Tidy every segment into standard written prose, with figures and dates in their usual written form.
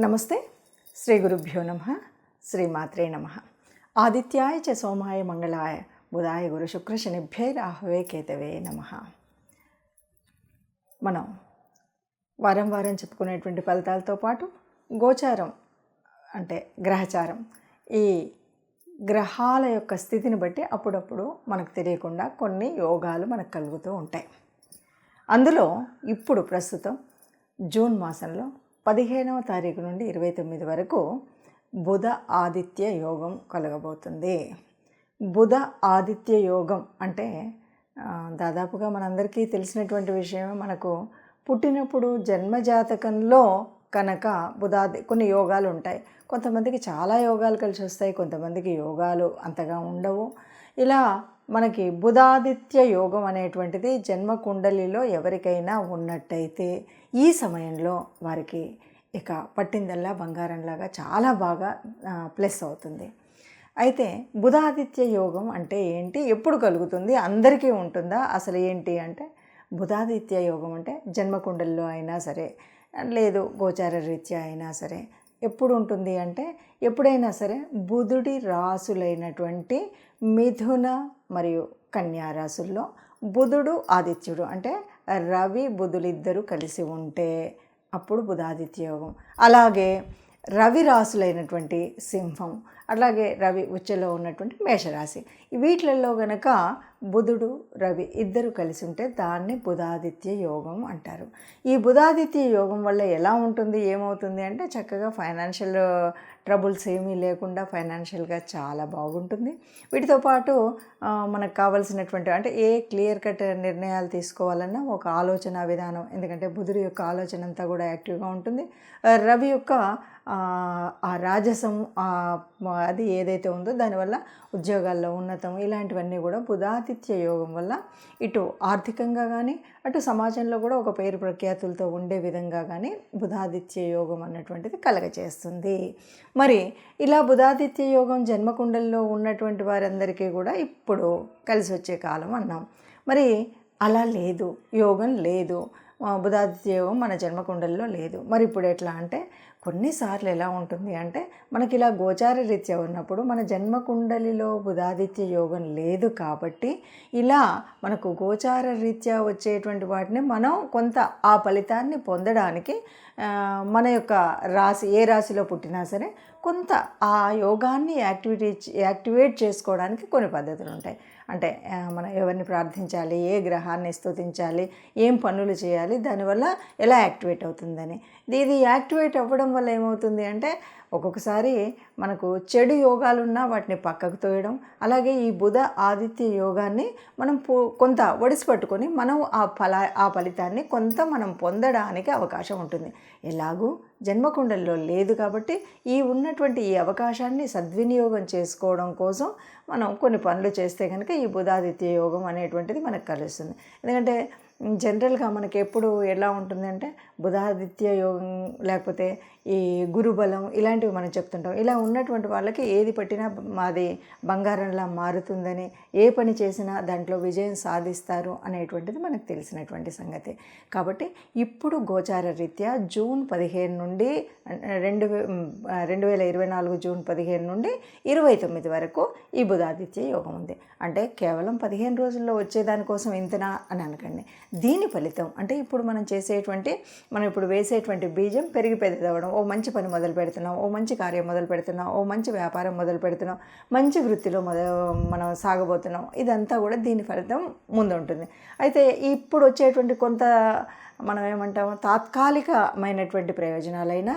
నమస్తే. శ్రీ గురుభ్యో నమః. శ్రీమాత్రే నమః. ఆదిత్యాయ చ సోమాయ మంగళాయ బుధాయ గురు శుక్ర శనిభ్యై రాహవే కేతవే నమః. మనం వారం వారం చెప్పుకునేటువంటి ఫలితాలతో పాటు గోచారం అంటే గ్రహచారం, ఈ గ్రహాల యొక్క స్థితిని బట్టి అప్పుడప్పుడు మనకు తెలియకుండా కొన్ని యోగాలు మనకు కలుగుతూ ఉంటాయి. అందులో ఇప్పుడు ప్రస్తుతం జూన్ మాసంలో 15వ తారీఖు నుండి 29 వరకు బుధ ఆదిత్య యోగం కలగబోతుంది. బుధ ఆదిత్య యోగం అంటే దాదాపుగా మనందరికీ తెలిసినటువంటి విషయమే. మనకు పుట్టినప్పుడు జన్మజాతకంలో కనుక కొన్ని యోగాలు ఉంటాయి. కొంతమందికి చాలా యోగాలు కలిసి వస్తాయి, కొంతమందికి యోగాలు అంతగా ఉండవు. ఇలా మనకి బుధాదిత్య యోగం అనేటువంటిది జన్మ కుండలిలో ఎవరికైనా ఉన్నట్టయితే ఈ సమయంలో వారికి ఇక పట్టిందల్లా బంగారంలాగా చాలా బాగా ప్లస్ అవుతుంది. అయితే బుధాదిత్య యోగం అంటే ఏంటి, ఎప్పుడు కలుగుతుంది, అందరికీ ఉంటుందా, అసలు ఏంటి అంటే బుధాదిత్య యోగం అంటే జన్మకుండలిలో అయినా సరే, లేదు గోచార రీత్యా అయినా సరే ఎప్పుడు ఉంటుంది అంటే ఎప్పుడైనా సరే బుధుడి రాసులైనటువంటి మిథున మరియు కన్యా రాసుల్లో బుధుడు ఆదిత్యుడు అంటే రవి బుధులిద్దరూ కలిసి ఉంటే అప్పుడు బుధాదిత్య యోగం. అలాగే రవి రాసులైనటువంటి సింహం, అలాగే రవి ఉచ్చలో ఉన్నటువంటి మేషరాశి, వీటిలలో గనక బుధుడు రవి ఇద్దరు కలిసి ఉంటే దాన్ని బుధాదిత్య యోగం అంటారు. ఈ బుధాదిత్య యోగం వల్ల ఎలా ఉంటుంది, ఏమవుతుంది అంటే చక్కగా ఫైనాన్షియల్ ట్రబుల్స్ ఏమీ లేకుండా ఫైనాన్షియల్గా చాలా బాగుంటుంది. వీటితో పాటు మనకు కావాల్సినటువంటి అంటే ఏ క్లియర్ కట్ నిర్ణయాలు తీసుకోవాలన్నా ఒక ఆలోచన విధానం, ఎందుకంటే బుధుడి యొక్క ఆలోచన అంతా కూడా యాక్టివ్గా ఉంటుంది. రవి యొక్క ఆ రాజసం అది ఏదైతే ఉందో దానివల్ల ఉద్యోగాల్లో ఉన్నతం, ఇలాంటివన్నీ కూడా బుధాదిత్య యోగం వల్ల ఇటు ఆర్థికంగా కానీ అటు సమాజంలో కూడా ఒక పేరు ప్రఖ్యాతులతో ఉండే విధంగా కానీ బుధాదిత్య యోగం అన్నటువంటిది కలగచేస్తుంది. మరి ఇలా బుధాదిత్య యోగం జన్మకుండల్లో ఉన్నటువంటి వారందరికీ కూడా ఇప్పుడు కలిసి వచ్చే కాలం అన్నాం. మరి అలా లేదు, యోగం లేదు, బుధాదిత్య యోగం మన జన్మకుండల్లో లేదు. మరి ఇప్పుడు ఎట్లా అంటే కొన్నిసార్లు ఎలా ఉంటుంది అంటే మనకి ఇలా గోచార రీత్యా ఉన్నప్పుడు మన జన్మకుండలిలో బుధాదిత్య యోగం లేదు కాబట్టి ఇలా మనకు గోచార రీత్యా వచ్చేటువంటి వాటిని మనం కొంత ఆ ఫలితాన్ని పొందడానికి మన యొక్క రాశి ఏ రాశిలో పుట్టినా సరే కొంత ఆ యోగాన్ని యాక్టివేట్ చేసుకోవడానికి కొన్ని పద్ధతులు ఉంటాయి. అంటే మనం ఎవరిని ప్రార్థించాలి, ఏ గ్రహాన్ని స్తుతించాలి, ఏం పనులు చేయాలి, దానివల్ల ఎలా యాక్టివేట్ అవుతుందని. ఇది యాక్టివేట్ అవ్వడం వల్ల ఏమవుతుంది అంటే ఒక్కొక్కసారి మనకు చెడు యోగాలున్నా వాటిని పక్కకు తోయడం, అలాగే ఈ బుధ ఆదిత్య యోగాన్ని మనం కొంత ఒడిసి పట్టుకొని మనం ఆ ఫలితాన్ని కొంత మనం పొందడానికి అవకాశం ఉంటుంది. ఎలాగూ జన్మకుండల్లో లేదు కాబట్టి ఉన్నటువంటి ఈ అవకాశాన్ని సద్వినియోగం చేసుకోవడం కోసం మనం కొన్ని పనులు చేస్తే కనుక ఈ బుధాదిత్య యోగం అనేటువంటిది మనకు కలుస్తుంది. ఎందుకంటే జనరల్గా మనకి ఎప్పుడు ఎలా ఉంటుందంటే బుధాదిత్య యోగం లేకపోతే ఈ గురుబలం ఇలాంటివి మనం చెప్తుంటాం. ఇలా ఉన్నటువంటి వాళ్ళకి ఏది పట్టినా మాది బంగారంలా మారుతుందని, ఏ పని చేసినా దాంట్లో విజయం సాధిస్తారు అనేటువంటిది మనకు తెలిసినటువంటి సంగతి. కాబట్టి ఇప్పుడు గోచార రీత్యా జూన్ 15 నుండి 2024 జూన్ 15 నుండి 29 వరకు ఈ బుధాదిత్య యోగం ఉంది. అంటే కేవలం 15 రోజుల్లో వచ్చేదానికోసం ఇంతనా అని అనకండి. దీని ఫలితం అంటే ఇప్పుడు మనం ఇప్పుడు వేసేటువంటి బీజం పెరిగి పెద్దదవడం, ఓ మంచి పని మొదలు పెడుతున్నాం, ఓ మంచి కార్యం మొదలు పెడుతున్నాం, ఓ మంచి వ్యాపారం మొదలు పెడుతున్నాం, మంచి వృత్తిలో మనం సాగబోతున్నాం, ఇదంతా కూడా దీని ఫలితం ముందుంటుంది. అయితే ఇప్పుడు వచ్చేటువంటి కొంత మనం ఏమంటాము తాత్కాలికమైనటువంటి ప్రయోజనాలైనా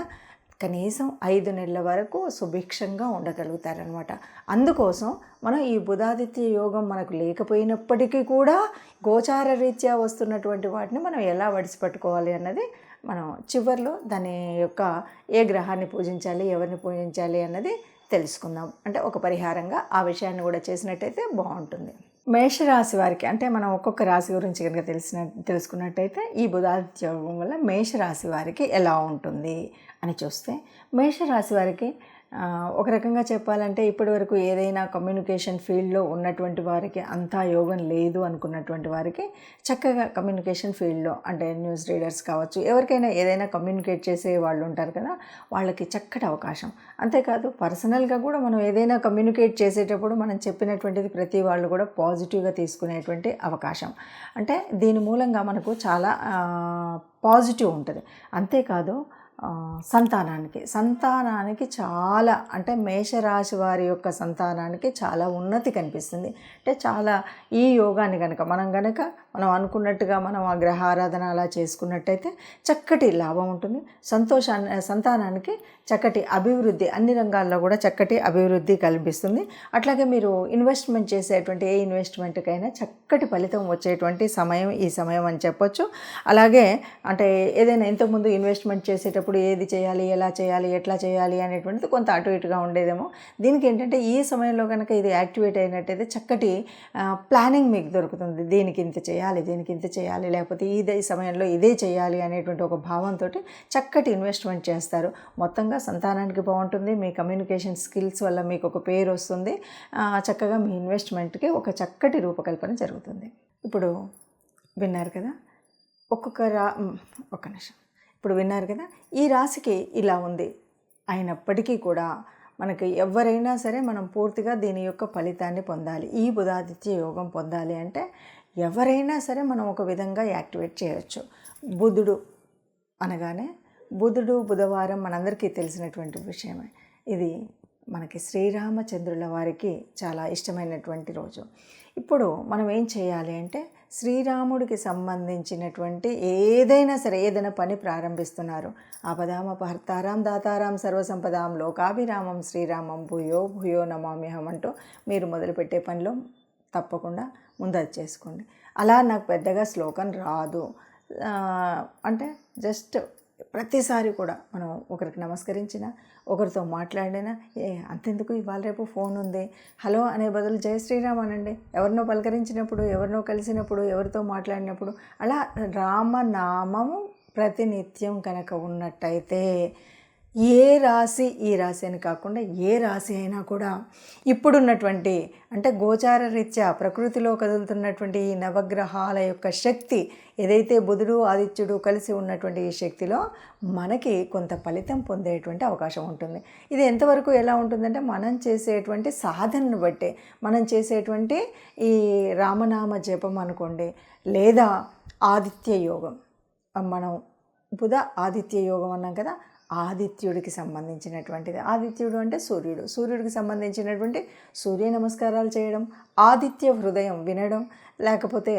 కనీసం 5 నెలల వరకు సుభిక్షంగా ఉండగలుగుతారనమాట. అందుకోసం మనం ఈ బుధాదిత్య యోగం మనకు లేకపోయినప్పటికీ కూడా గోచార రీత్యా వస్తున్నటువంటి వాటిని మనం ఎలా వడిసిపట్టుకోవాలి అన్నది మనం చివరిలో దాని యొక్క ఏ గ్రహాన్ని పూజించాలి, ఎవరిని పూజించాలి అన్నది తెలుసుకుందాం. అంటే ఒక పరిహారంగా ఆ విషయాన్ని కూడా చేసినట్టయితే బాగుంటుంది. మేషరాశి వారికి అంటే మనం ఒక్కొక్క రాశి గురించి కనుక తెలుసుకున్నట్టయితే ఈ బుధాదిత్య యోగం వల్ల మేషరాశి వారికి ఎలా ఉంటుంది అని చూస్తే మేషరాశి వారికి ఒక రకంగా చెప్పాలంటే ఇప్పటివరకు ఏదైనా కమ్యూనికేషన్ ఫీల్డ్లో ఉన్నటువంటి వారికి అంతా యోగం లేదు అనుకున్నటువంటి వారికి చక్కగా కమ్యూనికేషన్ ఫీల్డ్లో అంటే న్యూస్ రీడర్స్ కావచ్చు, ఎవరికైనా ఏదైనా కమ్యూనికేట్ చేసే వాళ్ళు ఉంటారు కదా, వాళ్ళకి చక్కటి అవకాశం. అంతేకాదు పర్సనల్గా కూడా మనం ఏదైనా కమ్యూనికేట్ చేసేటప్పుడు మనం చెప్పినటువంటిది ప్రతి వాళ్ళు కూడా పాజిటివ్గా తీసుకునేటువంటి అవకాశం. అంటే దీని మూలంగా మనకు చాలా పాజిటివ్ ఉంటుంది. అంతేకాదు సంతానానికి చాలా అంటే మేషరాశి వారి యొక్క సంతానానికి చాలా ఉన్నతి కనిపిస్తుంది. అంటే చాలా ఈ యోగాన్ని మనం అనుకున్నట్టుగా మనం ఆ గ్రహ ఆరాధన అలా చేసుకున్నట్టయితే చక్కటి లాభం ఉంటుంది. సంతానానికి చక్కటి అభివృద్ధి, అన్ని రంగాల్లో కూడా చక్కటి అభివృద్ధి కల్పిస్తుంది. అట్లాగే మీరు ఇన్వెస్ట్మెంట్ చేసేటువంటి ఏ ఇన్వెస్ట్మెంట్కైనా చక్కటి ఫలితం వచ్చేటువంటి సమయం ఈ సమయం అని చెప్పొచ్చు. అలాగే అంటే ఏదైనా ఇంతకుముందు ఇన్వెస్ట్మెంట్ చేసేటప్పుడు ఏది చేయాలి, ఎలా చేయాలి, ఎట్లా చేయాలి అనేటువంటిది కొంత అటు ఇటుగా ఉండేదేమో. దీనికి ఏంటంటే ఈ సమయంలో కనుక ఇది యాక్టివేట్ అయినట్టయితే చక్కటి ప్లానింగ్ మీకు దొరుకుతుంది. దీనికి ఇంత చేయాలి, లేకపోతే ఈ సమయంలో ఇదే చేయాలి అనేటువంటి ఒక భావంతో చక్కటి ఇన్వెస్ట్మెంట్ చేస్తారు. మొత్తంగా సంతానానికి బాగుంటుంది. మీ కమ్యూనికేషన్ స్కిల్స్ వల్ల మీకు ఒక పేరు వస్తుంది. చక్కగా మీ ఇన్వెస్ట్మెంట్కి ఒక చక్కటి రూపకల్పన జరుగుతుంది. ఇప్పుడు విన్నారు కదా, ఇప్పుడు విన్నారు కదా, ఈ రాశికి ఇలా ఉంది. అయినప్పటికీ కూడా మనకి ఎవరైనా సరే మనం పూర్తిగా దీని యొక్క ఫలితాన్ని పొందాలి, ఈ బుధాదిత్య యోగం పొందాలి అంటే ఎవరైనా సరే మనం ఒక విధంగా యాక్టివేట్ చేయవచ్చు. బుధుడు బుధవారం మనందరికీ తెలిసినటువంటి విషయమే. ఇది మనకి శ్రీరామచంద్రుల వారికి చాలా ఇష్టమైనటువంటి రోజు. ఇప్పుడు మనం ఏం చేయాలి అంటే శ్రీరాముడికి సంబంధించినటువంటి ఏదైనా పని ప్రారంభిస్తున్నారు, ఆపదామపహర్తారాం దాతారాం సర్వసంపదాం లోకాభిరామం శ్రీరామం భూయో భూయో నమామ్యహం అంటూ మీరు మొదలుపెట్టే పనిలో తప్పకుండా ముందది చేసుకోండి. అలా నాకు పెద్దగా శ్లోకం రాదు అంటే జస్ట్ ప్రతిసారి కూడా మనం ఒకరికి నమస్కరించినా, ఒకరితో మాట్లాడినా అంతెందుకు ఇవాళ రేపు ఫోన్ ఉంది, హలో అనే బదులు జై శ్రీరామ్ అనండి. ఎవరినో పలకరించినప్పుడు, ఎవరినో కలిసినప్పుడు, ఎవరితో మాట్లాడినప్పుడు అలా రామనామము ప్రతినిత్యం కనుక ఉన్నట్టయితే ఈ రాశి అని కాకుండా ఏ రాశి అయినా కూడా ఇప్పుడున్నటువంటి అంటే గోచార రీత్యా ప్రకృతిలో కదులుతున్నటువంటి ఈ నవగ్రహాల యొక్క శక్తి ఏదైతే బుధుడు ఆదిత్యుడు కలిసి ఉన్నటువంటి ఈ శక్తిలో మనకి కొంత ఫలితం పొందేటువంటి అవకాశం ఉంటుంది. ఇది ఎంతవరకు ఎలా ఉంటుందంటే మనం చేసేటువంటి సాధనను బట్టే, మనం చేసేటువంటి ఈ రామనామ జపం అనుకోండి, లేదా ఆదిత్య యోగం, మనం బుధ ఆదిత్య యోగం అన్నాం కదా, ఆదిత్యుడికి సంబంధించినటువంటిది. ఆదిత్యుడు అంటే సూర్యుడికి సంబంధించినటువంటి సూర్య నమస్కారాలు చేయడం, ఆదిత్య హృదయం వినడం, లేకపోతే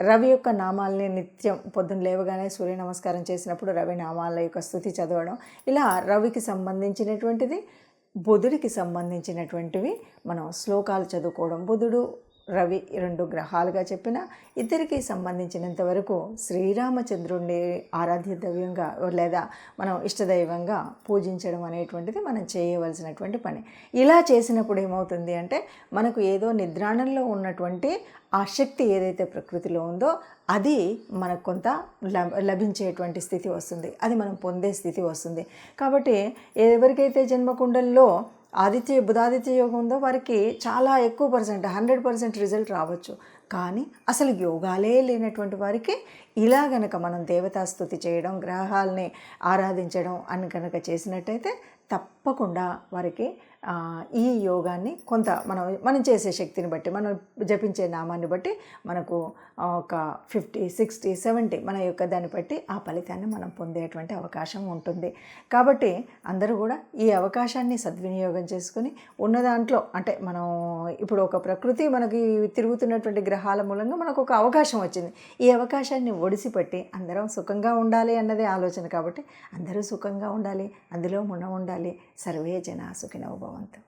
రవి యొక్క నామాల్ని నిత్యం పొద్దున్న లేవగానే సూర్య నమస్కారం చేసినప్పుడు రవి నామాల యొక్క స్తుతి చదవడం, ఇలా రవికి సంబంధించినటువంటిది బుధుడికి సంబంధించినటువంటివి మనం శ్లోకాలు చదువుకోవడం. బుధుడు రవి రెండు గ్రహాలుగా చెప్పిన ఇద్దరికి సంబంధించినంత వరకు శ్రీరామచంద్రుడిని ఆరాధ్య దైవంగా లేదా మనం ఇష్టదైవంగా పూజించడం అనేటువంటిది మనం చేయవలసినటువంటి పని. ఇలా చేసినప్పుడు ఏమవుతుంది అంటే మనకు ఏదో నిద్రాణంలో ఉన్నటువంటి ఆ శక్తి ఏదైతే ప్రకృతిలో ఉందో అది మనకు కొంత లభించేటువంటి స్థితి వస్తుంది, అది మనం పొందే స్థితి వస్తుంది. కాబట్టి ఎవరికైతే జన్మకుండల్లో బుధాదిత్య యోగం ఉందో వారికి చాలా ఎక్కువ 100% రిజల్ట్ రావచ్చు. కానీ అసలు యోగాలే లేనటువంటి వారికి ఇలా గనక మనం దేవతాస్తుతి చేయడం, గ్రహాలని ఆరాధించడం అని కనుక చేసినట్టయితే తప్పకుండా వారికి ఈ యోగాన్ని కొంత మనం చేసే శక్తిని బట్టి, మనం జపించే నామాన్ని బట్టి మనకు ఒక 50, 60, 70 మన యొక్క దాన్ని బట్టి ఆ ఫలితాన్ని మనం పొందేటువంటి అవకాశం ఉంటుంది. కాబట్టి అందరూ కూడా ఈ అవకాశాన్ని సద్వినియోగం చేసుకుని ఉన్న దాంట్లో అంటే మనం ఇప్పుడు ఒక ప్రకృతి మనకి తిరుగుతున్నటువంటి గ్రహాల మూలంగా మనకు ఒక అవకాశం వచ్చింది. ఈ అవకాశాన్ని ఒడిసిపెట్టి అందరం సుఖంగా ఉండాలి అన్నదే ఆలోచన. కాబట్టి అందరూ సుఖంగా ఉండాలి, అందులో ఉండాలి. సర్వే జనా సుఖినో భవంతు.